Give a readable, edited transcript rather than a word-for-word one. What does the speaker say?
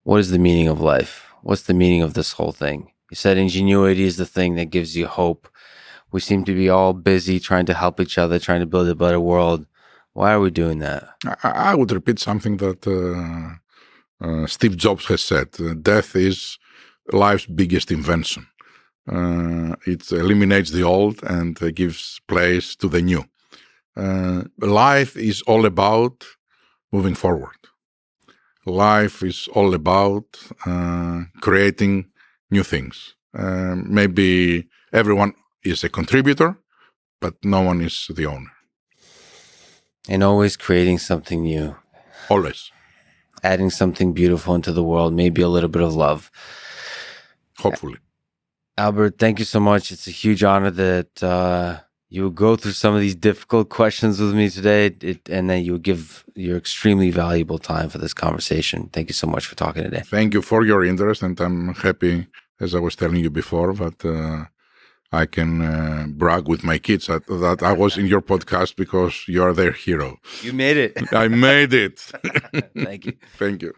what is the meaning of life? What's the meaning of this whole thing? You said ingenuity is the thing that gives you hope. We seem to be all busy trying to help each other, trying to build a better world. Why are we doing that? I would repeat something that Steve Jobs has said. Death is life's biggest invention. It eliminates the old and gives place to the new. Life is all about moving forward. Life is all about creating new things. Maybe everyone is a contributor, but no one is the owner. And always creating something new. Always. Adding something beautiful into the world, maybe a little bit of love. Hopefully. Albert, thank you so much. It's a huge honor that you would go through some of these difficult questions with me today, and that you would give your extremely valuable time for this conversation. Thank you so much for talking today. Thank you for your interest, and I'm happy, as I was telling you before, that I can brag with my kids that I was in your podcast because you are their hero. You made it. I made it. Thank you. Thank you.